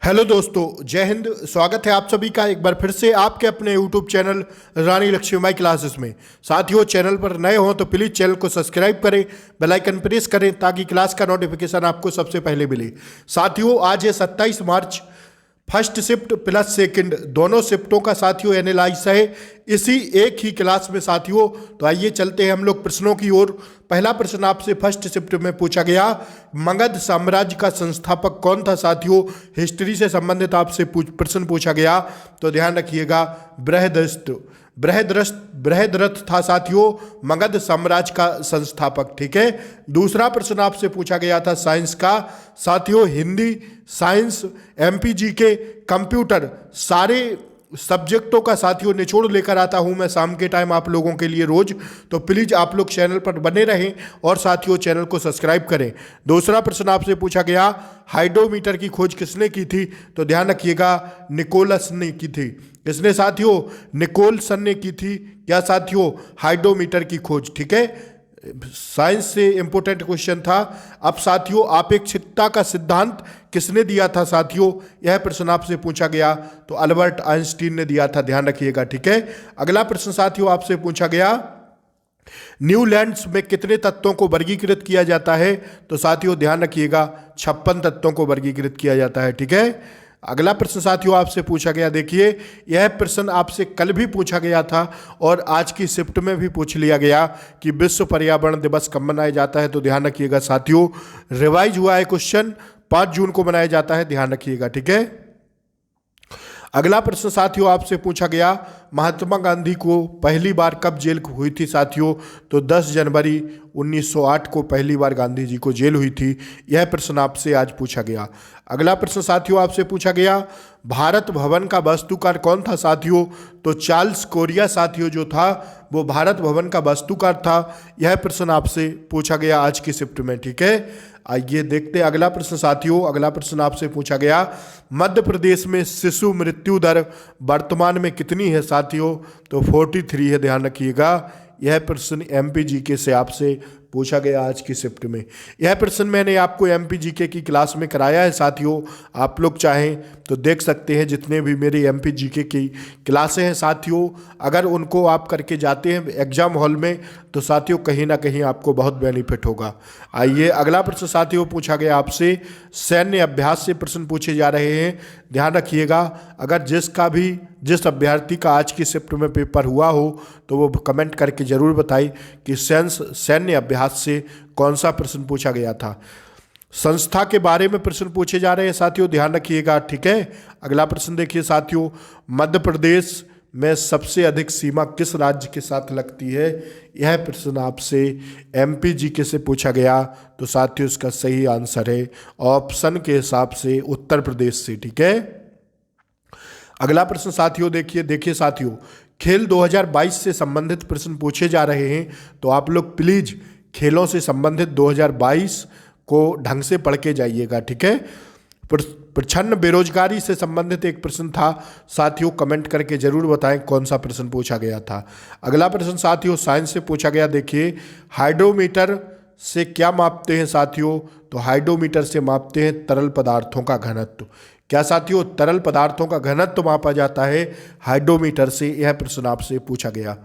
Hello दोस्तों, जय हिंद। स्वागत है आप सभी का एक बार फिर से आपके अपने यूट्यूब चैनल रानी लक्ष्मीबाई क्लासेस में। साथियों, चैनल पर नए हों तो प्लीज़ चैनल को सब्सक्राइब करें, बेल आइकन प्रेस करें ताकि क्लास का नोटिफिकेशन आपको सबसे पहले मिले। साथियों, आज है 27 मार्च। फर्स्ट शिफ्ट प्लस सेकंड दोनों शिफ्टों का साथियों एनालाइज है इसी एक ही क्लास में साथियों। तो आइए चलते हैं हम लोग प्रश्नों की ओर। पहला प्रश्न आपसे फर्स्ट शिफ्ट में पूछा गया, मगध साम्राज्य का संस्थापक कौन था साथियों। हिस्ट्री से संबंधित आपसे प्रश्न पूछा गया, तो ध्यान रखिएगा बृहद्रथ था साथियों मगध साम्राज्य का संस्थापक। ठीक है। दूसरा प्रश्न आपसे पूछा गया था साइंस का साथियों, हिंदी, साइंस, एमपीजी के, कंप्यूटर, सारे सब्जेक्टों का साथियों निचोड़ लेकर आता हूं मैं शाम के टाइम आप लोगों के लिए रोज। तो प्लीज आप लोग चैनल पर बने रहें और साथियों चैनल को सब्सक्राइब करें। दूसरा प्रश्न आपसे पूछा गया, हाइड्रोमीटर की खोज किसने की थी। तो ध्यान रखिएगा, निकोलस ने की थी। किसने साथियों? निकोलसन ने की थी क्या साथियों, हाइड्रोमीटर की खोज। ठीक है, साइंस से इंपॉर्टेंट क्वेश्चन था। अब साथियों, आपेक्षिकता का सिद्धांत किसने दिया था साथियों, यह प्रश्न आपसे पूछा गया, तो अल्बर्ट आइंस्टीन ने दिया था। ध्यान रखिएगा। ठीक है। अगला प्रश्न साथियों आपसे पूछा गया, न्यूलैंड्स में कितने तत्वों को वर्गीकृत किया जाता है। तो साथियों ध्यान रखिएगा, 56 तत्वों को वर्गीकृत किया जाता है। ठीक है। अगला प्रश्न साथियों आपसे पूछा गया, देखिए यह प्रश्न आपसे कल भी पूछा गया था और आज की शिफ्ट में भी पूछ लिया गया कि विश्व पर्यावरण दिवस कब मनाया जाता है। तो ध्यान रखिएगा साथियों, रिवाइज हुआ है क्वेश्चन, 5 जून को मनाया जाता है। ध्यान रखिएगा। ठीक है। अगला प्रश्न साथियों आपसे पूछा गया, महात्मा गांधी को पहली बार कब जेल हुई थी साथियों। तो 10 जनवरी 1908 को पहली बार गांधी जी को जेल हुई थी। यह प्रश्न आपसे आज पूछा गया। अगला प्रश्न साथियों आपसे पूछा गया, भारत भवन का वास्तुकार कौन था साथियों। तो चार्ल्स कोरिया साथियों जो था वो भारत भवन का वास्तुकार था। यह प्रश्न आपसे पूछा गया आज की शिफ्ट में। ठीक है। आइए देखते हैं अगला प्रश्न साथियों। अगला प्रश्न आपसे पूछा गया, मध्य प्रदेश में शिशु मृत्यु दर वर्तमान में कितनी है साथियों। तो 43 है। ध्यान रखिएगा। यह प्रश्न एमपीजीके से आपसे पूछा गया आज की शिफ्ट में। यह प्रश्न मैंने आपको एमपीजीके की क्लास में कराया है साथियों, आप लोग चाहें तो देख सकते हैं। जितने भी मेरी एमपीजीके की क्लासें हैं साथियों, अगर उनको आप करके जाते हैं एग्जाम हॉल में तो साथियों कहीं ना कहीं आपको बहुत बेनिफिट होगा। आइए अगला प्रश्न साथियों पूछा गया आपसे, सैन्य अभ्यास से प्रश्न पूछे जा रहे हैं। ध्यान रखिएगा, अगर जिस अभ्यर्थी का आज की शिफ्ट में पेपर हुआ हो तो वो कमेंट करके जरूर बताइए कि सैन्य अभ्यास से कौन सा प्रश्न पूछा गया था। संस्था के बारे में प्रश्न पूछे जा रहे हैं साथियों, ध्यान रखिएगा। ठीक है। अगला प्रश्न देखिए साथियों, मध्य प्रदेश में सबसे अधिक सीमा किस राज्य के साथ लगती है। यह प्रश्न आपसे एमपीजीके से पूछा गया, तो साथियों इसका सही आंसर है ऑप्शन के हिसाब से उत्तर प्रदेश से। ठीक है। अगला प्रश्न साथियों देखिए साथियों, खेल 2022 से संबंधित प्रश्न पूछे जा रहे हैं, तो आप लोग प्लीज खेलों से संबंधित 2022 को ढंग से पढ़ के जाइएगा। ठीक है। प्रच्छन्न बेरोजगारी से संबंधित एक प्रश्न था साथियों, कमेंट करके जरूर बताएं कौन सा प्रश्न पूछा गया था। अगला प्रश्न साथियों साइंस से पूछा गया, देखिए हाइड्रोमीटर से क्या मापते हैं साथियों। तो हाइड्रोमीटर से मापते हैं तरल पदार्थों का घनत्व। क्या साथियों, तरल पदार्थों का घनत्व मापा जाता है हाइड्रोमीटर से। यह प्रश्न आपसे पूछा गया।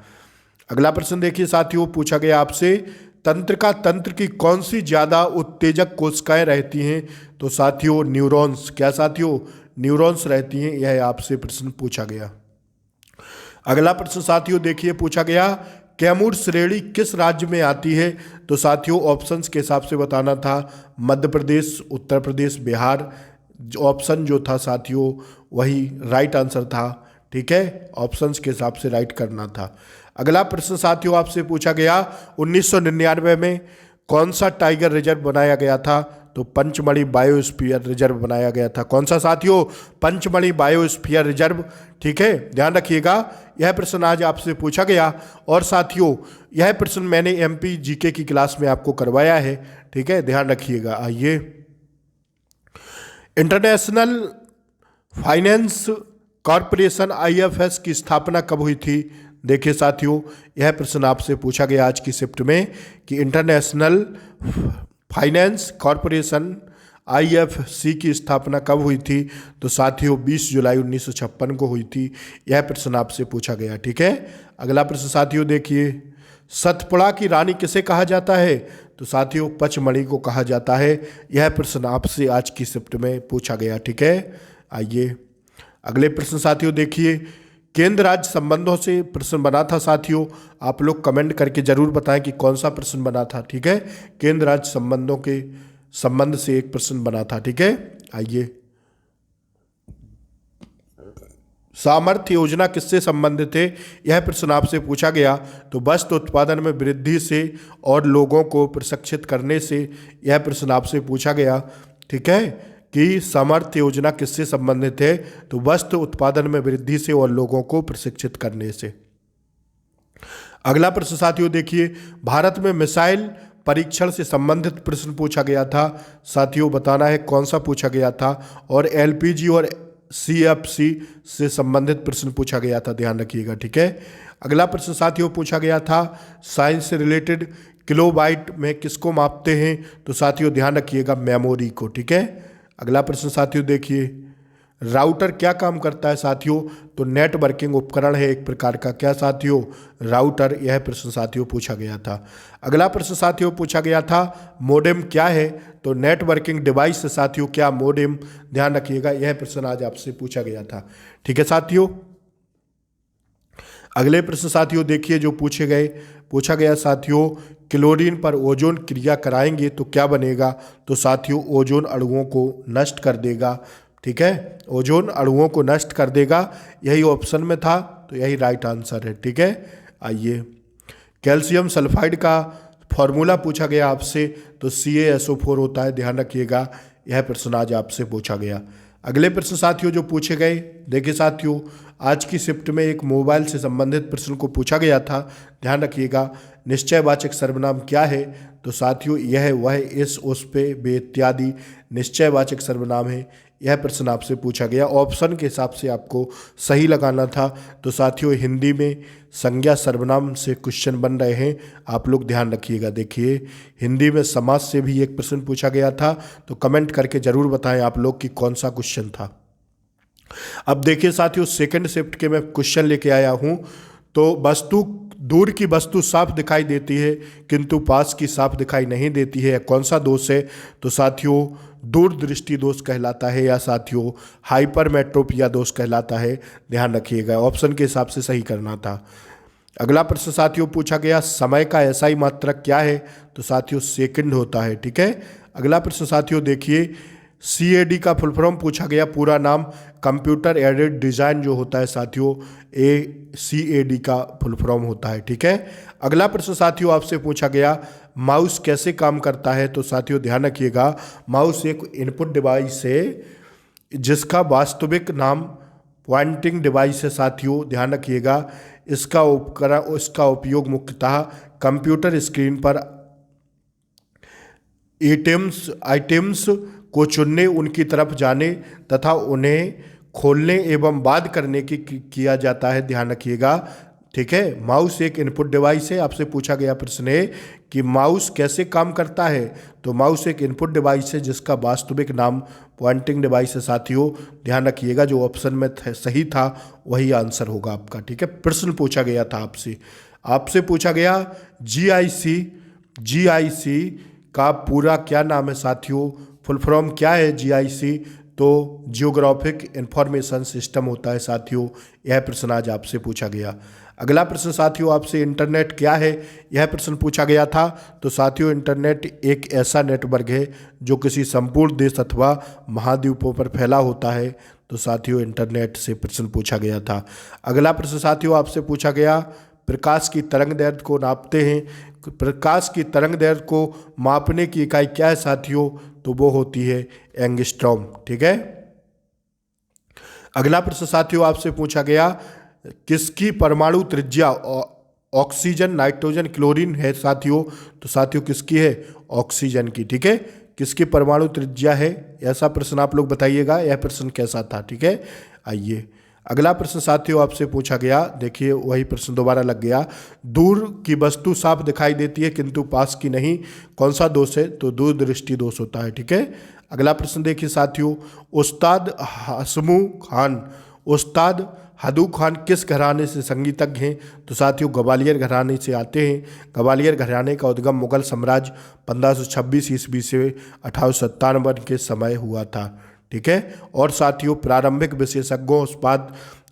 अगला प्रश्न देखिए साथियों, पूछा गया आपसे, तंत्र की कौन सी ज्यादा उत्तेजक कोशिकाएं रहती हैं। तो साथियों न्यूरॉन्स। क्या साथियों, न्यूरॉन्स रहती हैं। यह आपसे प्रश्न पूछा गया। अगला प्रश्न साथियों देखिए पूछा गया, कैमूर श्रेणी किस राज्य में आती है। तो साथियों ऑप्शंस के हिसाब से बताना था, मध्य प्रदेश, उत्तर प्रदेश, बिहार। ऑप्शन जो था साथियों वही राइट आंसर था। ठीक है, ऑप्शंस के हिसाब से राइट करना था। अगला प्रश्न साथियों आपसे पूछा गया, 1999 में कौन सा टाइगर रिजर्व बनाया गया था। तो पंचमढ़ी बायोस्फीयर रिजर्व बनाया गया था। कौन सा साथियों, पंचमढ़ी बायोस्फीयर रिजर्व। ठीक है। ध्यान रखिएगा, यह प्रश्न आज आपसे पूछा गया और साथियों यह प्रश्न मैंने एमपीजीके की क्लास में आपको करवाया है। ठीक है, ध्यान रखिएगा। आइए, इंटरनेशनल फाइनेंस कॉरपोरेशन आईएफएस की स्थापना कब हुई थी। देखिए साथियों, यह प्रश्न आपसे पूछा गया आज की शिफ्ट में कि इंटरनेशनल फाइनेंस कॉरपोरेशन IFC की स्थापना कब हुई थी? तो साथियों 20 जुलाई 1956 को हुई थी। यह प्रश्न आपसे पूछा गया। ठीक है, अगला प्रश्न साथियों देखिए, सतपुड़ा की रानी किसे कहा जाता है? तो साथियों पचमढ़ी को कहा जाता है। यह प्रश्न आपसे आज की शिफ्ट में पूछा गया। ठीक है, आइए अगले प्रश्न साथियों देखिए, केंद्र राज्य संबंधों से प्रश्न बना था साथियों। आप लोग कमेंट करके जरूर बताएं कि कौन सा प्रश्न बना था। ठीक है, केंद्र राज्य संबंधों के संबंध से एक प्रश्न बना था। ठीक है, आइए, सामर्थ्य योजना किससे संबंधित है? यह प्रश्न आपसे पूछा गया। तो वस्त्र उत्पादन में वृद्धि से और लोगों को प्रशिक्षित करने से यह प्रश्न आपसे पूछा गया। ठीक है, कि सामर्थ्य योजना किससे संबंधित है? तो वस्त्र उत्पादन में वृद्धि से और लोगों को प्रशिक्षित करने से। अगला प्रश्न साथियों देखिए, भारत में मिसाइल परीक्षण से संबंधित प्रश्न पूछा गया था। साथियों बताना है कौन सा पूछा गया था। और LPG और CFC से संबंधित प्रश्न पूछा गया था, ध्यान रखिएगा। ठीक है, अगला प्रश्न साथियों पूछा गया था, साइंस से रिलेटेड किलोबाइट में किसको मापते हैं? तो साथियों ध्यान रखिएगा, मेमोरी को। ठीक है, अगला प्रश्न साथियों देखिए, राउटर क्या काम करता है? साथियों तो नेटवर्किंग उपकरण है एक प्रकार का। क्या साथियों? राउटर। यह प्रश्न साथियों पूछा गया था। अगला प्रश्न साथियों पूछा गया था, मोडेम क्या है? तो नेटवर्किंग डिवाइस है साथियों। क्या मोडेम? ध्यान रखिएगा, यह प्रश्न आज आपसे पूछा गया था। ठीक है साथियों, अगले प्रश्न साथियों देखिए जो पूछा गया साथियों, क्लोरीन पर ओजोन क्रिया कराएंगे तो क्या बनेगा? तो साथियों ओजोन अणुओं को नष्ट कर देगा। ठीक है, ओजोन अणुओं को नष्ट कर देगा, यही ऑप्शन में था, तो यही राइट आंसर है। ठीक है, आइए, कैल्शियम सल्फाइड का फॉर्मूला पूछा गया आपसे। तो CaSO4 होता है, ध्यान रखिएगा, यह प्रश्न आज आपसे पूछा गया। अगले प्रश्न साथियों जो पूछे गए, देखिए साथियों आज की शिफ्ट में एक मोबाइल से संबंधित प्रश्न को पूछा गया था, ध्यान रखिएगा। निश्चयवाचक सर्वनाम क्या है? तो साथियों यह वह, इस, उस पे, बे इत्यादि निश्चयवाचक सर्वनाम है। यह प्रश्न आपसे पूछा गया, ऑप्शन के हिसाब से आपको सही लगाना था। तो साथियों हिंदी में संज्ञा सर्वनाम से क्वेश्चन बन रहे हैं, आप लोग ध्यान रखिएगा। देखिए हिंदी में समास से भी एक प्रश्न पूछा गया था, तो कमेंट करके जरूर बताएं आप लोग कि कौन सा क्वेश्चन था। अब देखिए साथियों सेकंड शिफ्ट के मैं क्वेश्चन लेके आया हूं। तो वस्तु, दूर की वस्तु साफ दिखाई देती है किंतु पास की साफ दिखाई नहीं देती है, कौन सा दोष है? तो साथियों दूरदृष्टि दोष कहलाता है, या साथियों हाइपरमेट्रोपिया दोष कहलाता है। ध्यान रखिएगा, ऑप्शन के हिसाब से सही करना था। अगला प्रश्न साथियों पूछा गया, समय का SI मात्रक क्या है? तो साथियों सेकंड होता है। ठीक है, अगला प्रश्न साथियों देखिए, CAD का फुल फॉर्म पूछा गया, पूरा नाम कंप्यूटर एडेड डिजाइन जो होता है साथियों, CAD का फुल फॉर्म होता है। ठीक है, अगला प्रश्न साथियों आपसे पूछा गया, माउस कैसे काम करता है? तो साथियों ध्यान रखिएगा, माउस एक इनपुट डिवाइस है जिसका वास्तविक नाम पॉइंटिंग डिवाइस है साथियों, ध्यान रखिएगा। इसका उपयोग मुख्यतः कंप्यूटर स्क्रीन पर आइटम्स को चुनने, उनकी तरफ जाने तथा उन्हें खोलने एवं बंद करने की किया जाता है, ध्यान रखिएगा। ठीक है, माउस एक इनपुट डिवाइस है। आपसे पूछा गया प्रश्न है कि माउस कैसे काम करता है? तो माउस एक इनपुट डिवाइस है जिसका वास्तविक नाम पॉइंटिंग डिवाइस है साथियों, ध्यान रखिएगा। जो ऑप्शन में सही था वही आंसर होगा आपका। ठीक है, प्रश्न पूछा गया था आपसे पूछा गया GIC का पूरा क्या नाम है साथियों? फुल फॉर्म क्या है GIC? तो जियोग्राफिक इंफॉर्मेशन सिस्टम होता है साथियों। यह प्रश्न आज आपसे पूछा गया। अगला प्रश्न साथियों आपसे, इंटरनेट क्या है? यह प्रश्न पूछा गया था। तो साथियों इंटरनेट एक ऐसा नेटवर्क है जो किसी संपूर्ण देश अथवा महाद्वीपों पर फैला होता है। तो साथियों इंटरनेट से प्रश्न पूछा गया था। अगला प्रश्न साथियों आपसे पूछा गया, प्रकाश की तरंग दैर्घ्य को नापते हैं, प्रकाश की तरंग दैर्घ्य को मापने की इकाई क्या है साथियों? तो वो होती है एंगस्ट्रॉम। ठीक है, अगला प्रश्न साथियों आपसे पूछा गया, किसकी परमाणु त्रिज्या ऑक्सीजन, नाइट्रोजन, क्लोरीन है साथियों? तो साथियों किसकी है? ऑक्सीजन की। ठीक है, किसकी परमाणु त्रिज्या है? ऐसा प्रश्न आप लोग बताइएगा, यह प्रश्न कैसा था? ठीक है, आइए अगला प्रश्न साथियों आपसे पूछा गया, देखिए वही प्रश्न दोबारा लग गया, दूर की वस्तु साफ दिखाई देती है किंतु पास की नहीं, कौन सा दोष है? तो दूरदृष्टि दोष होता है। ठीक है, अगला प्रश्न देखिए साथियों, उस्ताद हसमू खान, उस्ताद हदू खान किस घराने से संगीतज्ञ हैं? तो साथियों ग्वालियर घराने से आते हैं। ग्वालियर घराने का उद्गम मुगल साम्राज्य 1526 ईस्वी से 1857 के समय हुआ था। ठीक है। और साथियों प्रारंभिक विशेषज्ञों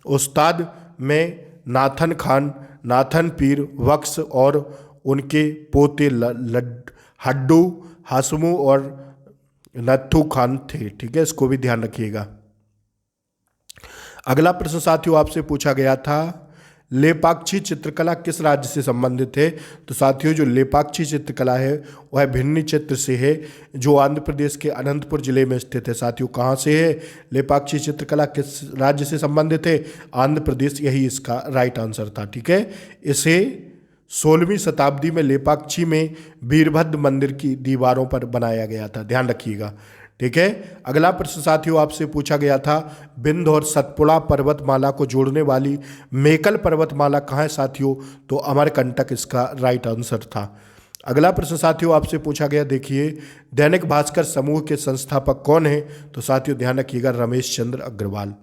उस्ताद में नाथन खान, नाथन पीर वक्स और उनके पोते हड्डू, हासमू और नत्थू खान थे। ठीक है, इसको भी ध्यान रखिएगा। अगला प्रश्न साथियों आपसे पूछा गया था, लेपाक्षी चित्रकला किस राज्य से संबंधित है? तो साथियों जो लेपाक्षी चित्रकला है वह भिन्नी चित्र से है, जो आंध्र प्रदेश के अनंतपुर जिले में स्थित है। साथियों कहाँ से है लेपाक्षी चित्रकला, किस राज्य से संबंधित है? आंध्र प्रदेश, यही इसका राइट आंसर था। ठीक है। इसे 16वीं शताब्दी में लेपाक्षी में वीरभद्र मंदिर की दीवारों पर बनाया गया था, ध्यान रखिएगा। ठीक है। अगला प्रश्न साथियों आपसे पूछा गया था, विंध्य और सतपुड़ा पर्वतमाला को जोड़ने वाली मेकल पर्वतमाला कहाँ है? साथियों तो अमरकंटक इसका राइट आंसर था। अगला प्रश्न साथियों आपसे पूछा गया, देखिए दैनिक भास्कर समूह के संस्थापक कौन है? तो साथियों ध्यान रखिएगा, रमेश चंद्र अग्रवाल।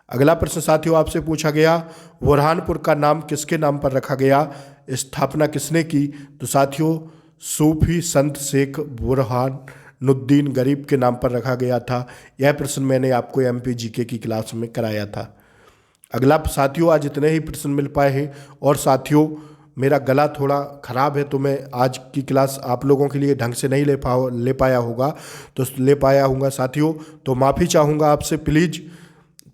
अगला प्रश्न साथियों आपसे पूछा गया, बुरहानपुर का नाम किसके नाम पर रखा गया? स्थापना किसने की? तो साथियों सूफी संत शेख बुरहानुद्दीन गरीब के नाम पर रखा गया था। यह प्रश्न मैंने आपको MPGK की क्लास में कराया था। अगला साथियों आज इतने ही प्रश्न मिल पाए हैं। और साथियों मेरा गला थोड़ा ख़राब है, तो मैं आज की क्लास आप लोगों के लिए ढंग से नहीं ले पाया हूँगा साथियों, तो माफ़ी चाहूँगा आपसे। प्लीज़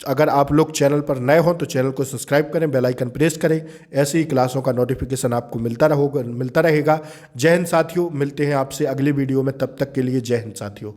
अगर आप लोग चैनल पर नए हों तो चैनल को सब्सक्राइब करें, बेल आइकन प्रेस करें, ऐसे ही क्लासों का नोटिफिकेशन आपको मिलता रहेगा। जय हिंद साथियों, मिलते हैं आपसे अगली वीडियो में, तब तक के लिए जय हिंद साथियों।